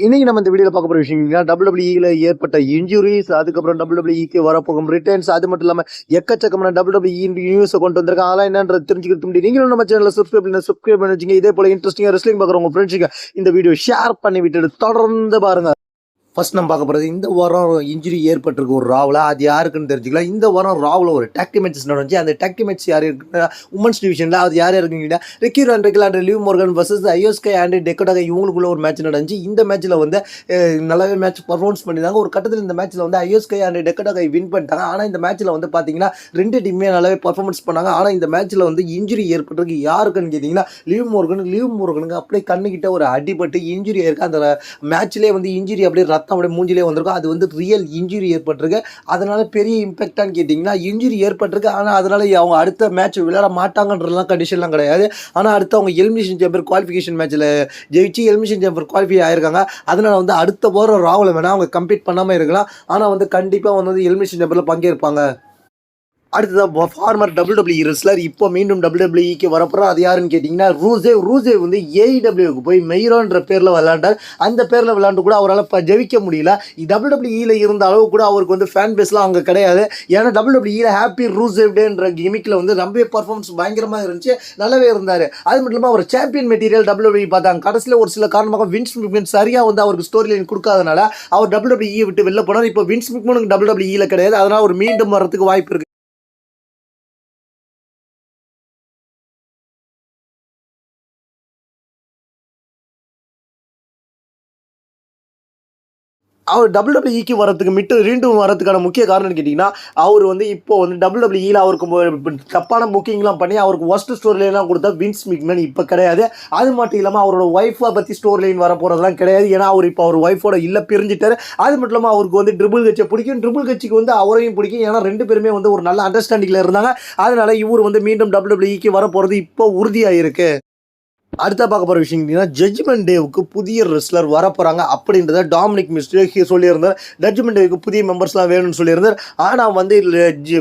இன்னைக்கு நம்ம இந்த வீடியோல பார்க்க போற விஷயம் டபிள்யூடபிள்யூஇல ஏற்பட்ட இன்ஜுரிஸ், அதுக்கப்புறம் டபிள்யூடபிள்யூஇக்கு வரப்போகும் ரிட்டர்ன்ஸ், அது மட்டும் இல்லாம எக்கச்சக்கமான டபிள்யூடபிள்யூஇ நியூஸை கொண்டு வந்திருக்காங்க. அதெல்லாம் என்னன்றது தெரிஞ்சுக்கிறது முடியும். நீங்களும் நம்ம சேனலை சப்ஸ்கிரைப் பண்ணி வச்சுங்க. இதே போல இன்ட்ரெஸ்டிங்கா ரெஸ்லிங் பார்க்குற உங்க ஃப்ரெண்ட்ஸுக்கு இந்த வீடியோ ஷேர் பண்ணி விட்டுட்டு தொடர்ந்து பாருங்க. ஃபர்ஸ்ட் நம்ம பார்க்க போகிறது இந்த வாரம் இன்ஜுரி ஏற்பட்டிருக்கு ஒரு ராவில். அது யாருக்குன்னு தெரிஞ்சுக்கலாம். இந்த வாரம் ராவில் ஒரு டேக் மேட்சஸ் நடந்துச்சு. அந்த டேக் மேட்ச் யார் இருக்குன்னா உமன்ஸ் டிவிஷனில் அது யார் இருக்குங்கன்னா Raquel Rodriguez and Liv Morgan versus Iyo Sky and Dakota Kai இவங்களுக்குள்ள ஒரு மேட்ச் நடந்துச்சு. இந்த மேட்ச்சில் வந்து நல்லாவே மேட்ச் பர்ஃபார்மன்ஸ் பண்ணியிருந்தாங்க. ஒரு கட்டத்தில் இந்த மேட்ச்சில் வந்து ஐயோஸ்கை அண்ட் டெக்கோடாக வின் பண்ணிட்டாங்க. ஆனால் இந்த மேட்ச்சில் வந்து பார்த்தீங்கன்னா ரெண்டு டீமே நல்லாவே பர்ஃபார்மன்ஸ் பண்ணாங்க. ஆனால் இந்த மேட்ச்சில் வந்து இன்ஜுரி ஏற்பட்டிருக்கு யாருக்குன்னு கேட்டிங்கன்னா லிவ் மோர்கனுக்கு அப்படியே கண்ணுக்கிட்ட ஒரு அடிபட்டு இன்ஜுரி ஆயிருக்கு. அந்த மேட்ச்லேயே வந்து இன்ஜுரி அப்படியே அப்படியே மூஞ்சிலே வந்திருக்கும். அது வந்து ரியல் இன்ஜுரி ஏற்பட்டிருக்கு. அதனால பெரிய இம்பாக்டான்னு கேட்டிங்கன்னா இன்ஜுரி ஏற்பட்டிருக்கு. ஆனால் அதனால அவங்க அடுத்த மேட்ச் விளையாட மாட்டாங்கன்றதுலாம் கண்டிஷன்லாம் கிடையாது. ஆனால் அடுத்து அவங்க எலிமினேஷன் சேம்பர் குவாலிஃபிகேஷன் மேட்ச்சில் ஜெயிச்சு எலிமினேஷன் சேம்பர் குவாலிஃபை ஆயிருக்காங்க. அதனால வந்து அடுத்த வாரம் ராவில் வேணால் அவங்க கம்ப்ளீட் பண்ணாமல் இருக்கலாம். ஆனால் வந்து கண்டிப்பாக வந்து எலிமினேஷன் சேம்பரில் பங்கேற்பாங்க. அடுத்ததாக ஃபார்மர் டபிள்யூடபிள்யூஇ ரெஸ்லர் இப்போ மீண்டும் டபிள்யூடபிள்யூஇக்கு வரப்போகிறோம். அது யாருன்னு கேட்டிங்கன்னா ரூசேவ் வந்து ஏஇடபிள்யூக்கு போய் மெய்ரோன்ற பேரில் விளையாண்டார். அந்த பேரில் விளையாண்டு கூட அவரால் ஜெயிக்க முடியல. டபிள்யூடபிள்யூஇயில் இருந்த அளவு கூட அவருக்கு வந்து ஃபேன் பேஸ்லாம் அங்கே கிடையாது. ஏன்னா டபிள்யூடபிள்யூஇயில் ஹாப்பி ரூசேவ் டேன்ற கிமிக்கில் வந்து ரொம்ப பர்ஃபார்மன்ஸ் பயங்கரமாக இருந்துச்சு, நல்லாவே இருந்தார். அது மட்டும் இல்லாமல் அவர் சாம்பியன் மெட்டீரியல் டபிள்யூடபிள்யூஇ பார்த்தாங்க. கடைசியில் ஒரு சில காரணமாக வின்ஸ் மெக்மேன் சரியாக வந்து அவருக்கு ஸ்டோரி லைன் கொடுக்காதனால அவர் டபிள்யூடபிள்யூஇ விட்டு வெளில போனார். இப்போ வின்ஸ் மெக்மேனுக்கு டபிள்யூடபிள்யூஇயில் கிடையாது. அதனால் அவர் மீண்டும் வரதுக்கு வாய்ப்பு இருக்குது. அவர் டபிள்யூடபிள்யூஇக்கு வரதுக்கு மீண்டும் வரதுக்கான முக்கிய காரணம் கேட்டிங்கன்னா அவர் வந்து இப்போ வந்து டபிள்யூடபிள்யூஇயில் அவருக்கு தப்பான புக்கிங்லாம் பண்ணி அவருக்கு ஒஸ்ட் ஸ்டோரி லைன்லாம் கொடுத்தா வின்ஸ் மெக்மேன் இப்போ கிடையாது. அது மட்டும் இல்லாமல் அவரோட ஒய்ஃபை பற்றி ஸ்டோரி லைன் வர போகிறதுலாம் கிடையாது. ஏன்னா அவர் இப்போ அவர் ஒய்ஃபோட இல்லை பிரிஞ்சிட்டார். அது மட்டும் இல்லாமல் அவருக்கு வந்து ட்ரிபிள் கட்சியை பிடிக்கும், ட்ரிபிள் கட்சிக்கு வந்து அவரையும் பிடிக்கும். ஏன்னா ரெண்டு பேருமே வந்து ஒரு நல்ல அண்டர்ஸ்டாண்டிங்கில் இருந்தாங்க. அதனால இவர் வந்து மீண்டும் டபிள்யூடபிள்யூஇக்கு வர போகிறது இப்போ உறுதியாக இருக்குது. அடுத்த பார்க்க போகிற விஷயம் கேட்டிங்கன்னா ஜட்ஜ்மெண்ட் டேவுக்கு புதிய ரெஸ்லர் வரப்போகிறாங்க அப்படின்றத டாமினிக் மிஸ்டரி சொல்லியிருந்தார். ஜட்ஜ்மெண்ட் டேவுக்கு புதிய மெம்பர்ஸ்லாம் வேணும்னு சொல்லியிருந்தார். ஆனால் வந்து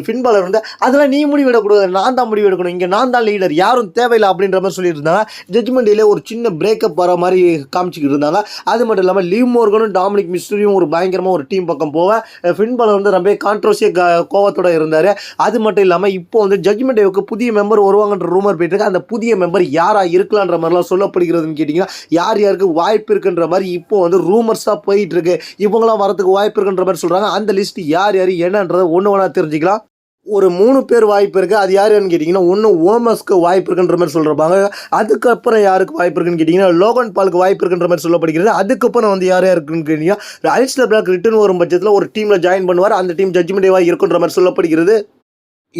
ஃபின்பாலர் வந்து அதெல்லாம் நீ முடிவெடுக்கூடாது, நான் தான் முடிவெடுக்கணும், இங்கே நான் தான் லீடர், யாரும் தேவையில்லை அப்படின்ற மாதிரி சொல்லியிருந்தாங்க. ஜட்ஜ்மெண்ட் டேல ஒரு சின்ன பிரேக்கப் வர மாதிரி காமிச்சிக்கிட்டு இருந்தாங்க. அது மட்டும் இல்லாமல் லிவ் மோர்கனும் டாமினிக் மிஸ்டரியும் ஒரு பயங்கரமாக ஒரு டீம் பக்கம் போவேன். ஃபின்பாலர் வந்து ரொம்ப கான்ட்ரோவர்சியாக கோவத்தோடு இருந்தார். அது மட்டும் இல்லாமல் இப்போ வந்து ஜட்ஜ்மெண்ட் டேவுக்கு புதிய மெம்பர் வருவாங்கன்ற ரூமர் போயிட்டு இருக்கு. அந்த புதிய மெம்பர் யாராக இருக்கலான்ற மாதிரிலாம் சொல்லப்படுகிறதுன்னு கேட்டிங்கன்னா யார் யாருக்கு வாய்ப்பு இருக்குன்ற மாதிரி இப்போ வந்து ரூமர்ஸாக போயிட்டு இருக்கு. இவங்களாம் வரதுக்கு வாய்ப்பு இருக்குன்ற மாதிரி சொல்கிறாங்க. அந்த லிஸ்ட் யார் யார் என்னன்றதை ஒன்று ஒன்றா தெரிஞ்சுக்கலாம். ஒரு 3 பேர் வாய்ப்பு இருக்குது. அது யாருன்னு கேட்டிங்கன்னா ஒன்று ஓமஸ்க்கு வாய்ப்பு இருக்குன்ற மாதிரி சொல்கிறாங்க. அதுக்கப்புறம் யாருக்கு வாய்ப்பு இருக்குன்னு கேட்டிங்கன்னா லோகன் பாலுக்கு வாய்ப்பு இருக்குன்ற மாதிரி சொல்லப்படுகிறது. அதுக்கப்புறம் வந்து யார் யாருக்குன்னு கேட்டிங்கன்னா அலிஸ்டர் பிளாக் ரிட்டர்ன் வரும் பட்சத்தில் ஒரு டீமில் ஜாயின் பண்ணுவார். அந்த டீம் ஜட்ஜ்மெண்ட் டேவாக இருக்குன்ற மாதிரி சொல்லப்படுகிறது.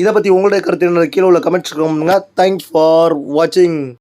இதை பற்றி உங்களுடைய கருத்து கீழே உள்ள கமெண்ட்ஸ் பண்ணுங்க. தேங்க்ஸ் ஃபார் வாட்சிங்.